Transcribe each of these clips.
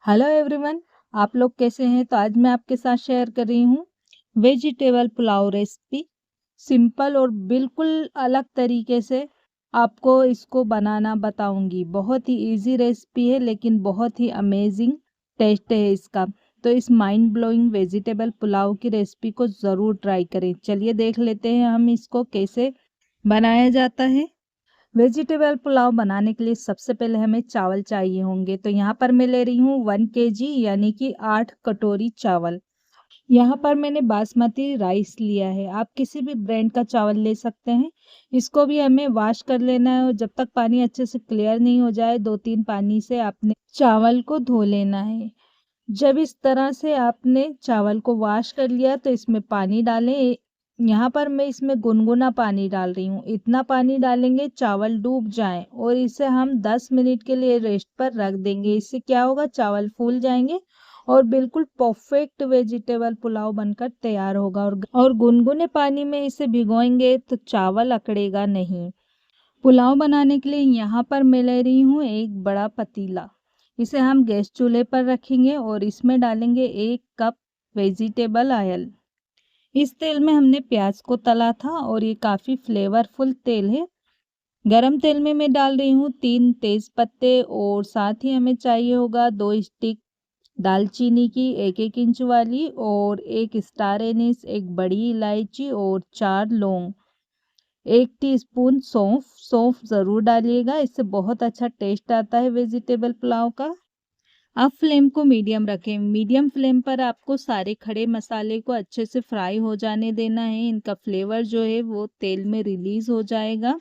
Hello everyone, आप लोग कैसे हैं। तो आज मैं आपके साथ शेयर कर रही हूँ वेजिटेबल पुलाव रेसिपी। सिंपल और बिल्कुल अलग तरीके से आपको इसको बनाना बताऊंगी। बहुत ही इजी रेसिपी है लेकिन बहुत ही अमेजिंग टेस्ट है इसका। तो इस माइंड ब्लोइंग वेजिटेबल पुलाव की रेसिपी को ज़रूर ट्राई करें। चलिए देख लेते हैं हम इसको कैसे बनाया जाता है। वेजिटेबल पुलाव बनाने के लिए सबसे पहले हमें चावल चाहिए होंगे। तो यहाँ पर मैं ले रही हूँ 1 kg यानी कि 8 कटोरी चावल। यहाँ पर मैंने बासमती राइस लिया है। आप किसी भी ब्रांड का चावल ले सकते हैं। इसको भी हमें वॉश कर लेना है और जब तक पानी अच्छे से क्लियर नहीं हो जाए 2-3 पानी से आपने चावल को धो लेना है। जब इस तरह से आपने चावल को वॉश कर लिया तो इसमें पानी डालें। यहाँ पर मैं इसमें गुनगुना पानी डाल रही हूँ। इतना पानी डालेंगे चावल डूब जाएं और इसे हम 10 मिनट के लिए रेस्ट पर रख देंगे। इससे क्या होगा, चावल फूल जाएंगे और बिल्कुल परफेक्ट वेजिटेबल पुलाव बनकर तैयार होगा। और गुनगुने पानी में इसे भिगोएंगे तो चावल अकड़ेगा नहीं। पुलाव बनाने के लिए यहाँ पर मैं ले रही हूँ एक बड़ा पतीला। इसे हम गैस चूल्हे पर रखेंगे और इसमें डालेंगे 1 कप वेजिटेबल ऑयल। इस तेल में हमने प्याज को तला था और ये काफ़ी फ्लेवरफुल तेल है। गरम तेल में मैं डाल रही हूँ 3 तेज पत्ते और साथ ही हमें चाहिए होगा 2 स्टिक दालचीनी की 1-1 इंच वाली और 1 स्टार एनिस, 1 बड़ी इलायची और 4 लौंग, 1 टीस्पून सौंफ। सौंफ ज़रूर डालिएगा, इससे बहुत अच्छा टेस्ट आता है वेजिटेबल पुलाव का। अब फ्लेम को मीडियम रखें। मीडियम फ्लेम पर आपको सारे खड़े मसाले को अच्छे से फ्राई हो जाने देना है। इनका फ्लेवर जो है वो तेल में रिलीज हो जाएगा।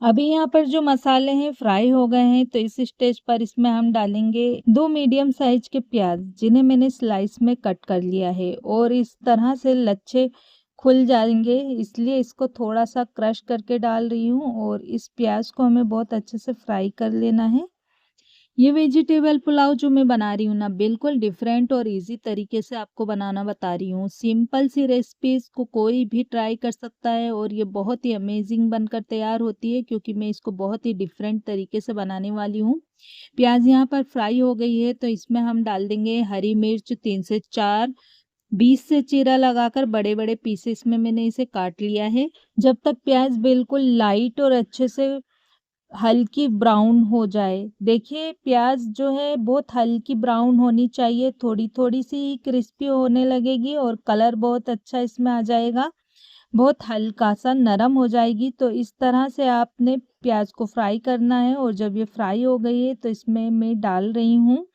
अभी यहाँ पर जो मसाले हैं फ्राई हो गए हैं तो इस स्टेज पर इसमें हम डालेंगे 2 मीडियम साइज के प्याज जिन्हें मैंने स्लाइस में कट कर लिया है और इस तरह से लच्छे खुल जाएंगे, इसलिए इसको थोड़ा सा क्रश करके डाल रही हूँ और इस प्याज को हमें बहुत अच्छे से फ्राई कर लेना है। ये वेजिटेबल पुलाव जो मैं बना रही हूँ ना, बिल्कुल डिफरेंट और इजी तरीके से आपको बनाना बता रही हूँ। सिंपल सी रेसिपीज को कोई भी ट्राई कर सकता है और ये बहुत ही अमेजिंग बनकर तैयार होती है क्योंकि मैं इसको बहुत ही डिफरेंट तरीके से बनाने वाली हूँ। प्याज यहाँ पर फ्राई हो गई है तो इसमें हम डाल देंगे हरी मिर्च 3 से 4, 20 से चीरा लगाकर बड़े बड़े पीसेस में मैंने इसे काट लिया है। जब तक प्याज बिल्कुल लाइट और अच्छे से हल्की ब्राउन हो जाए, देखिए प्याज जो है बहुत हल्की ब्राउन होनी चाहिए, थोड़ी थोड़ी सी क्रिस्पी होने लगेगी और कलर बहुत अच्छा इसमें आ जाएगा। बहुत हल्का सा नरम हो जाएगी तो इस तरह से आपने प्याज को फ्राई करना है। और जब ये फ्राई हो गई है तो इसमें मैं डाल रही हूँ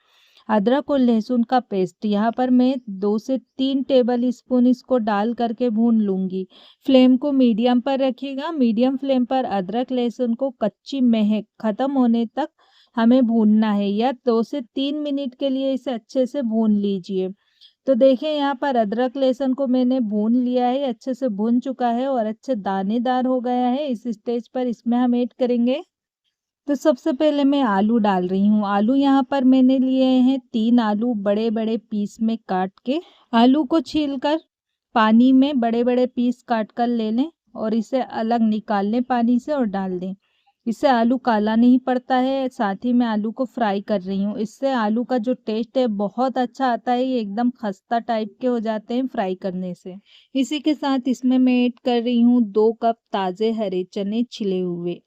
अदरक और लहसुन का पेस्ट। यहाँ पर मैं 2 से 3 टेबल स्पून इसको डाल करके भून लूँगी। फ्लेम को मीडियम पर रखिएगा। मीडियम फ्लेम पर अदरक लहसुन को कच्ची महक खत्म होने तक हमें भूनना है, या 2 से 3 मिनट के लिए इसे अच्छे से भून लीजिए। तो देखें यहाँ पर अदरक लहसुन को मैंने भून लिया है, अच्छे से भून चुका है और अच्छे दानेदार हो गया है। इस स्टेज पर इसमें हम ऐड करेंगे। तो सबसे पहले मैं आलू डाल रही हूँ। आलू यहाँ पर मैंने लिए हैं 3 आलू बड़े बड़े पीस में काट के। आलू को छीलकर पानी में बड़े बड़े पीस काट कर ले लें और इसे अलग निकाल लें पानी से और डाल दें। इससे आलू काला नहीं पड़ता है। साथ ही मैं आलू को फ्राई कर रही हूँ, इससे आलू का जो टेस्ट है बहुत अच्छा आता है। ये एकदम खस्ता टाइप के हो जाते हैं फ्राई करने से। इसी के साथ इसमें मैं ऐड कर रही हूँ 2 कप ताज़े हरे चने छिले हुए।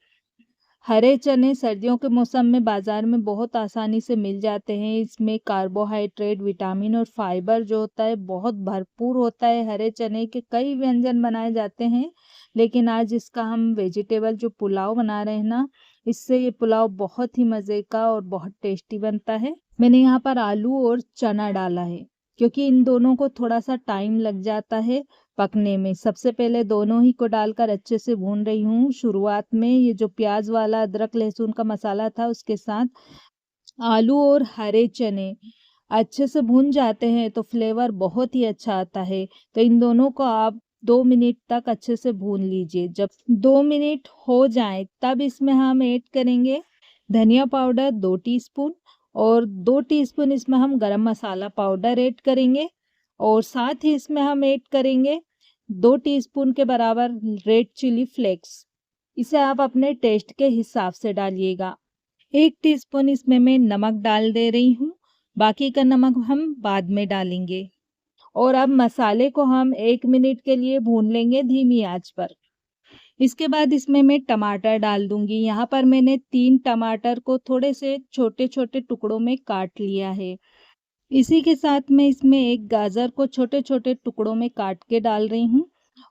हरे चने सर्दियों के मौसम में बाजार में बहुत आसानी से मिल जाते हैं। इसमें कार्बोहाइड्रेट, विटामिन और फाइबर जो होता है बहुत भरपूर होता है। हरे चने के कई व्यंजन बनाए जाते हैं लेकिन आज इसका हम वेजिटेबल जो पुलाव बना रहे हैं ना, इससे ये पुलाव बहुत ही मज़े का और बहुत टेस्टी बनता है। मैंने यहाँ पर आलू और चना डाला है क्योंकि इन दोनों को थोड़ा सा टाइम लग जाता है पकने में। सबसे पहले दोनों ही को डालकर अच्छे से भून रही हूँ। शुरुआत में ये जो प्याज वाला अदरक लहसुन का मसाला था उसके साथ आलू और हरे चने अच्छे से भून जाते हैं तो फ्लेवर बहुत ही अच्छा आता है। तो इन दोनों को आप 2 मिनट तक अच्छे से भून लीजिए। जब 2 मिनट हो जाए तब इसमें हम ऐड करेंगे धनिया पाउडर 2 टीस्पून और 2 टीस्पून इसमें हम गरम मसाला पाउडर ऐड करेंगे और साथ ही इसमें हम ऐड करेंगे 2 टीस्पून के बराबर रेड चिली फ्लेक्स। इसे आप अपने टेस्ट के हिसाब से डालिएगा। 1 टीस्पून इसमें मैं नमक डाल दे रही हूँ। बाकी का नमक हम बाद में डालेंगे। और अब मसाले को हम 1 मिनट के लिए भून लेंगे धीमी आंच पर। इसके बाद इसमें मैं टमाटर डाल दूंगी। यहाँ पर मैंने 3 टमाटर को थोड़े से छोटे-छोटे टुकड़ों में काट लिया है। इसी के साथ मैं इसमें एक गाजर को छोटे-छोटे टुकड़ों में काट के डाल रही हूँ।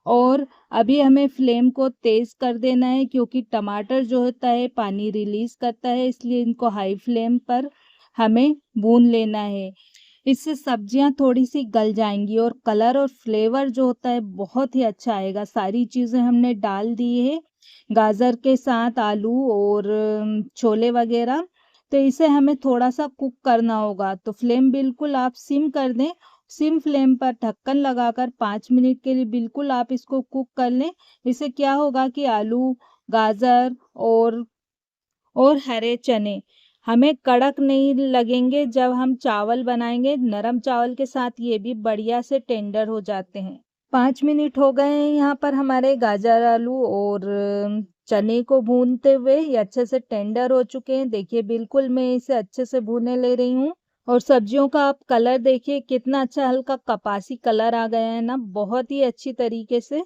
और अभी हमें फ्लेम को तेज़ कर देना है, क्योंकि टमाटर जो होता है पानी रिलीज़ करता है, इसलिए इनको हाई फ्लेम पर हमें भून लेना है। इससे सब्जियां थोड़ी-सी गल जाएँगी और कलर और फ्लेवर जो होता है बहुत ही अच्छा आएगा। सारी चीज़ें हमने डाल दी है, गाजर के साथ आलू और छोले वग़ैरह। तो इसे हमें थोड़ा-सा कुक करना होगा, तो फ्लेम बिल्कुल आप सिम कर दें। सिम फ्लेम पर ढक्कन लगाकर 5 मिनट के लिए बिल्कुल आप इसको कुक कर लें। इससे क्या होगा कि आलू, गाजर और हरे चने हमें कड़क नहीं लगेंगे। जब हम चावल बनाएंगे नरम चावल के साथ, ये भी बढ़िया से टेंडर हो जाते हैं। 5 मिनट हो गए हैं यहाँ पर हमारे गाजर, आलू और चने को भूनते हुए। ये अच्छे से टेंडर हो चुके हैं। देखिए बिल्कुल मैं इसे अच्छे से भूने ले रही हूँ। और सब्जियों का आप कलर देखिए कितना अच्छा हल्का कपासी कलर आ गया है ना, बहुत ही अच्छी तरीके से।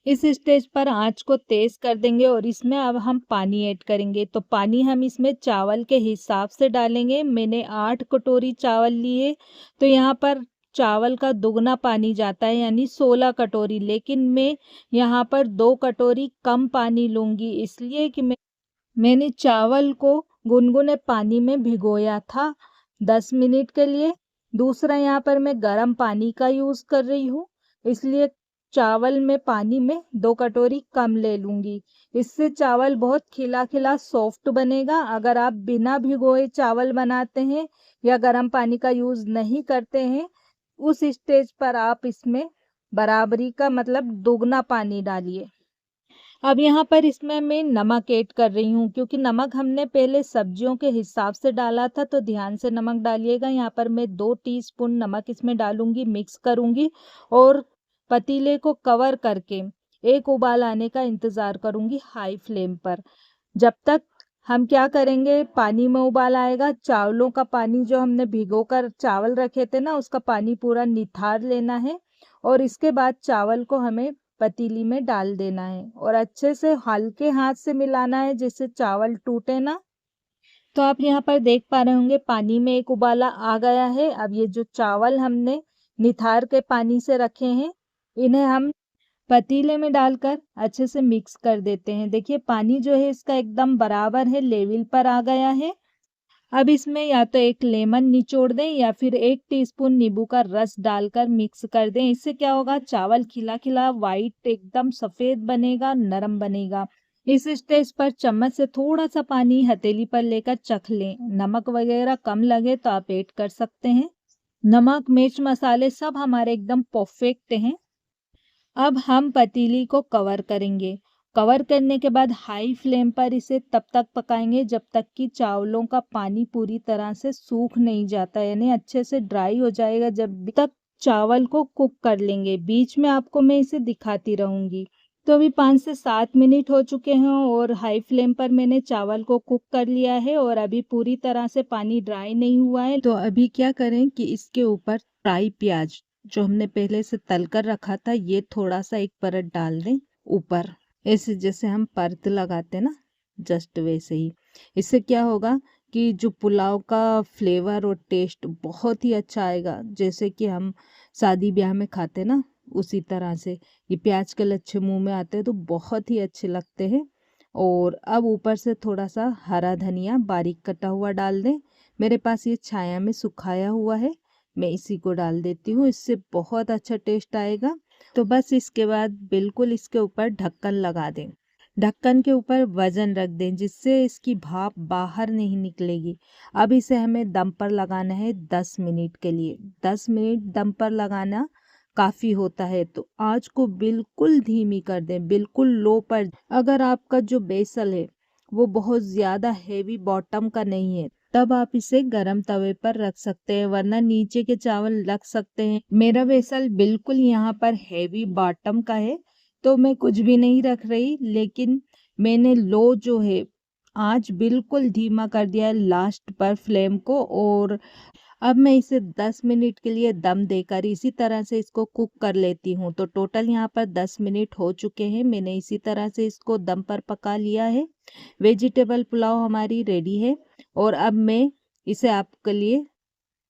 इस स्टेज पर आँच को तेज़ कर देंगे और इसमें अब हम पानी ऐड करेंगे। तो पानी हम इसमें चावल के हिसाब से डालेंगे। मैंने 8 कटोरी चावल लिए, तो यहाँ पर चावल का दुगना पानी जाता है, यानी 16 कटोरी। लेकिन मैं यहाँ पर 2 कटोरी कम पानी लूँगी, इसलिए कि मैंने चावल को गुनगुने पानी में भिगोया था 10 मिनट के लिए। दूसरा यहाँ पर मैं गर्म पानी का यूज़ कर रही हूँ, इसलिए चावल में पानी में 2 कटोरी कम ले लूँगी। इससे चावल बहुत खिला-खिला सॉफ्ट बनेगा। अगर आप बिना भिगोए चावल बनाते हैं या गर्म पानी का यूज़ नहीं करते हैं, उस स्टेज पर आप इसमें बराबरी का मतलब दोगुना पानी डालिए। अब यहाँ पर इसमें मैं नमक ऐड कर रही हूँ, क्योंकि नमक हमने पहले सब्जियों के हिसाब से डाला था, तो ध्यान से नमक डालिएगा। यहाँ पर मैं 2 टीस्पून नमक इसमें डालूंगी, मिक्स करूंगी और पतीले को कवर करके एक उबाल आने का इंतज़ार करूंगी हाई फ्लेम पर। जब तक हम क्या करेंगे, पानी में उबाल आएगा, चावलों का पानी जो हमने भिगोकर चावल रखे थे ना, उसका पानी पूरा निथार लेना है। और इसके बाद चावल को हमें पतीली में डाल देना है और अच्छे से हल्के हाथ से मिलाना है, जिससे चावल टूटे ना। तो आप यहाँ पर देख पा रहे होंगे पानी में एक उबाला आ गया है। अब ये जो चावल हमने निथार के पानी से रखे हैं, इन्हें हम पतीले में डालकर अच्छे से मिक्स कर देते हैं। देखिए पानी जो है इसका एकदम बराबर है, लेवल पर आ गया है। अब इसमें या तो एक लेमन निचोड़ दें या फिर 1 टीस्पून नींबू का रस डालकर मिक्स कर दें। इससे क्या होगा, चावल खिला-खिला वाइट एकदम सफ़ेद बनेगा, नरम बनेगा। इस स्टेज पर चम्मच से थोड़ा-सा पानी हथेली पर लेकर चख लें। नमक वगैरह कम लगे तो आप ऐड कर सकते हैं। नमक, मिर्च, मसाले सब हमारे एकदम परफेक्ट हैं। अब हम पतीली को कवर करेंगे। कवर करने के बाद हाई फ्लेम पर इसे तब तक पकाएंगे जब तक कि चावलों का पानी पूरी तरह से सूख नहीं जाता, यानी अच्छे से ड्राई हो जाएगा। जब तक चावल को कुक कर लेंगे, बीच में आपको मैं इसे दिखाती रहूंगी। तो अभी 5 से 7 मिनट हो चुके हैं और हाई फ्लेम पर मैंने चावल को कुक कर लिया है और अभी पूरी तरह से पानी ड्राई नहीं हुआ है। तो अभी क्या करें कि इसके ऊपर फ्राई प्याज जो हमने पहले से तल कर रखा था, ये थोड़ा सा एक परत डाल दें ऊपर, ऐसे जैसे हम परत लगाते ना, जस्ट वैसे ही। इससे क्या होगा कि जो पुलाव का फ्लेवर और टेस्ट बहुत ही अच्छा आएगा, जैसे कि हम शादी ब्याह में खाते ना, उसी तरह से ये प्याज के लच्छे मुंह में आते हैं तो बहुत ही अच्छे लगते हैं। और अब ऊपर से थोड़ा सा हरा धनिया बारीक कटा हुआ डाल दें। मेरे पास ये छाया में सुखाया हुआ है, मैं इसी को डाल देती हूँ, इससे बहुत अच्छा टेस्ट आएगा। तो बस इसके बाद बिल्कुल इसके ऊपर ढक्कन लगा दें। ढक्कन के ऊपर वजन रख दें, जिससे इसकी भाप बाहर नहीं निकलेगी। अब इसे हमें दम पर लगाना है 10 मिनट के लिए। 10 मिनट दम पर लगाना काफ़ी होता है, तो आँच को बिल्कुल धीमी कर दें, बिल्कुल लो पर। अगर आपका जो बेसल है वो बहुत ज़्यादा हेवी बॉटम का नहीं है, तब आप इसे गरम तवे पर रख सकते हैं, वरना नीचे के चावल लग सकते हैं। मेरा बेसल बिल्कुल यहाँ पर हेवी बॉटम का है, तो मैं कुछ भी नहीं रख रही, लेकिन मैंने लो जो है आंच बिल्कुल धीमा कर दिया है लास्ट पर फ्लेम को, और अब मैं इसे 10 मिनट के लिए दम देकर इसी तरह से इसको कुक कर लेती हूँ। तो टोटल यहाँ पर 10 मिनट हो चुके हैं, मैंने इसी तरह से इसको दम पर पका लिया है। वेजिटेबल पुलाव हमारी रेडी है और अब मैं इसे आपके लिए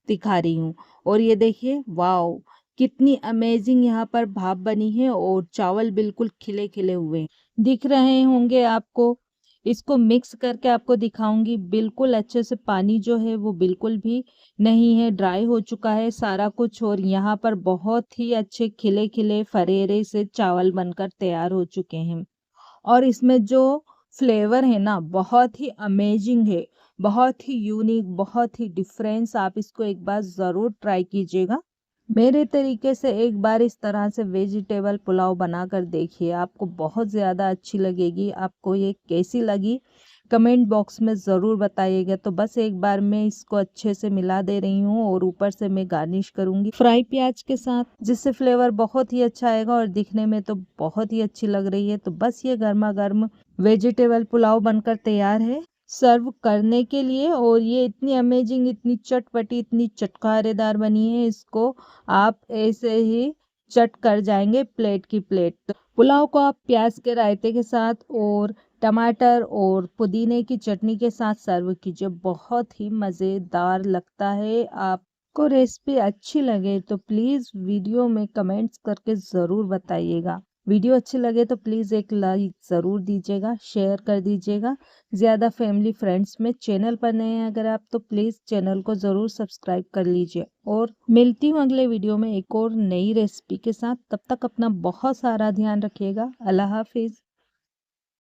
दिखा रही हूँ। और ये देखिए, वाओ, कितनी अमेजिंग यहाँ पर भाप बनी है और चावल बिल्कुल खिले खिले हुए हैं। दिख रहे होंगे आपको। इसको मिक्स करके आपको दिखाऊंगी। बिल्कुल अच्छे से पानी जो है वो बिल्कुल भी नहीं है, ड्राई हो चुका है सारा कुछ। और यहाँ पर बहुत ही अच्छे खिले खिले फरेरे से चावल बनकर तैयार हो चुके हैं। और इसमें जो फ्लेवर है ना, बहुत ही अमेजिंग है, बहुत ही यूनिक, बहुत ही डिफरेंस। आप इसको एक बार ज़रूर ट्राई कीजिएगा। मेरे तरीके से एक बार इस तरह से वेजिटेबल पुलाव बनाकर देखिए, आपको बहुत ज़्यादा अच्छी लगेगी। आपको ये कैसी लगी कमेंट बॉक्स में ज़रूर बताइएगा। तो बस एक बार मैं इसको अच्छे से मिला दे रही हूँ और ऊपर से मैं गार्निश करूँगी फ्राई प्याज के साथ, जिससे फ्लेवर बहुत ही अच्छा आएगा और दिखने में तो बहुत ही अच्छी लग रही है। तो बस ये गर्मा गर्म वेजिटेबल पुलाव बनकर तैयार है सर्व करने के लिए। और ये इतनी अमेजिंग, इतनी चटपटी, इतनी चटकारेदार बनी है, इसको आप ऐसे ही चट कर जाएंगे प्लेट की प्लेट। तो पुलाव को आप प्याज के रायते के साथ और टमाटर और पुदीने की चटनी के साथ सर्व कीजिए, बहुत ही मज़ेदार लगता है। आपको रेसिपी अच्छी लगे तो प्लीज़ वीडियो में कमेंट्स करके ज़रूर बताइएगा। वीडियो अच्छी लगे तो प्लीज़ एक लाइक ज़रूर दीजिएगा, शेयर कर दीजिएगा ज़्यादा फैमिली फ्रेंड्स में। चैनल पर नए हैं अगर आप, तो प्लीज़ चैनल को ज़रूर सब्सक्राइब कर लीजिए। और मिलती हूँ अगले वीडियो में एक और नई रेसिपी के साथ। तब तक अपना बहुत सारा ध्यान रखिएगा। अल्लाह हाफिज़।